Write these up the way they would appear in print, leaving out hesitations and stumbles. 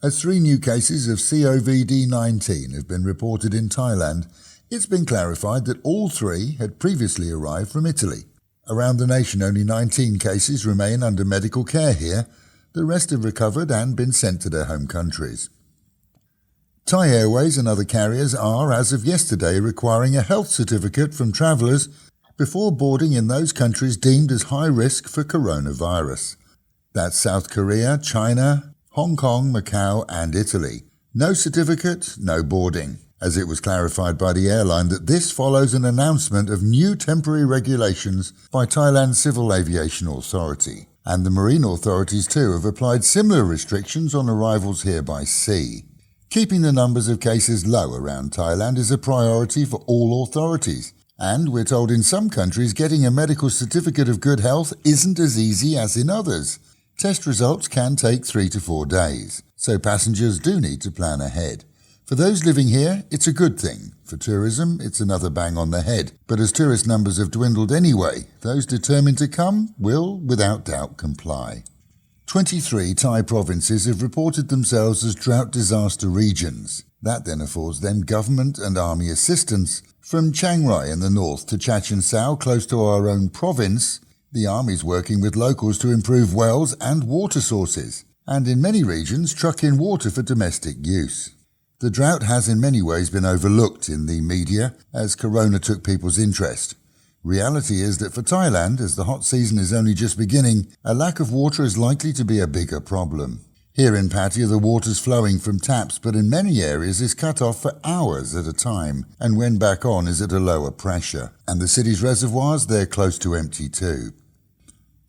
As 3 new cases of COVID-19 have been reported in Thailand, it's been clarified that all 3 had previously arrived from Italy. Around the nation, only 19 cases remain under medical care here. The rest have recovered and been sent to their home countries. Thai Airways and other carriers are, as of yesterday, requiring a health certificate from travellers before boarding in those countries deemed as high risk for coronavirus. That's South Korea, China, Hong Kong, Macau and Italy. No certificate, no boarding, as it was clarified by the airline that this follows an announcement of new temporary regulations by Thailand's Civil Aviation Authority. And the marine authorities too have applied similar restrictions on arrivals here by sea. Keeping the numbers of cases low around Thailand is a priority for all authorities. And we're told in some countries getting a medical certificate of good health isn't as easy as in others. Test results can take 3 to 4 days, so passengers do need to plan ahead. For those living here, it's a good thing. For tourism, it's another bang on the head. But as tourist numbers have dwindled anyway, those determined to come will, without doubt, comply. 23 Thai provinces have reported themselves as drought disaster regions. That then affords them government and army assistance. From Chiang Rai in the north to Chachoengsao, close to our own province, the army's working with locals to improve wells and water sources, and in many regions truck in water for domestic use. The drought has in many ways been overlooked in the media as corona took people's interest. Reality is that for Thailand, as the hot season is only just beginning, a lack of water is likely to be a bigger problem. Here in Pattaya, the water's flowing from taps, but in many areas is cut off for hours at a time, and when back on is at a lower pressure. And the city's reservoirs, they're close to empty too.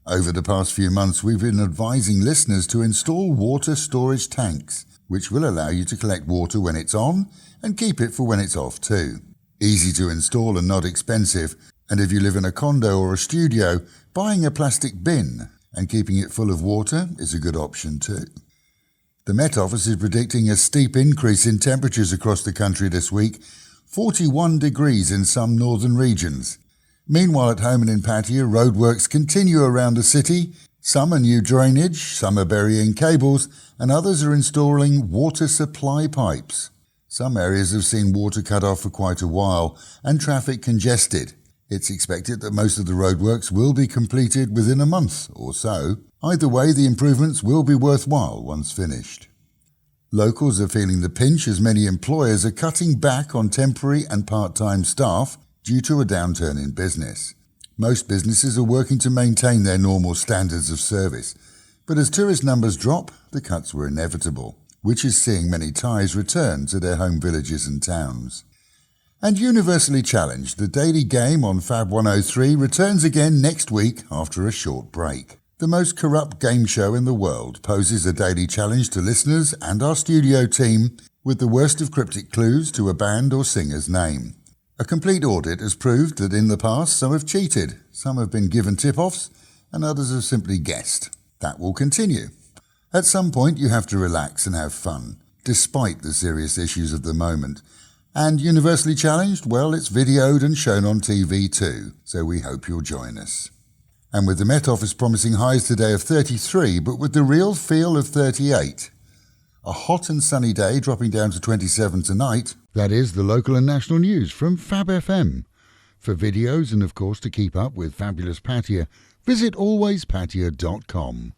Over the past few months, we've been advising listeners to install water storage tanks, which will allow you to collect water when it's on and keep it for when it's off too. Easy to install and not expensive, and if you live in a condo or a studio, buying a plastic bin and keeping it full of water is a good option too. The Met Office is predicting a steep increase in temperatures across the country this week, 41 degrees in some northern regions. Meanwhile, at home and in Pattaya, roadworks continue around the city. Some are new drainage, some are burying cables, and others are installing water supply pipes. Some areas have seen water cut off for quite a while and traffic congested. It's expected that most of the roadworks will be completed within a month or so. Either way, the improvements will be worthwhile once finished. Locals are feeling the pinch as many employers are cutting back on temporary and part-time staff due to a downturn in business. Most businesses are working to maintain their normal standards of service, but as tourist numbers drop, the cuts were inevitable, which is seeing many Thais return to their home villages and towns. And universally challenged, the daily game on Fab 103 returns again next week after a short break. The most corrupt game show in the world poses a daily challenge to listeners and our studio team with the worst of cryptic clues to a band or singer's name. A complete audit has proved that in the past some have cheated, some have been given tip-offs, and others have simply guessed. That will continue. At some point you have to relax and have fun, despite the serious issues of the moment. And universally challenged, well, it's videoed and shown on TV too, so we hope you'll join us. And with the Met Office promising highs today of 33, but with the real feel of 38. A hot and sunny day dropping down to 27 tonight. That is the local and national news from Fab FM. For videos and of course to keep up with fabulous Pattaya, visit alwayspattaya.com.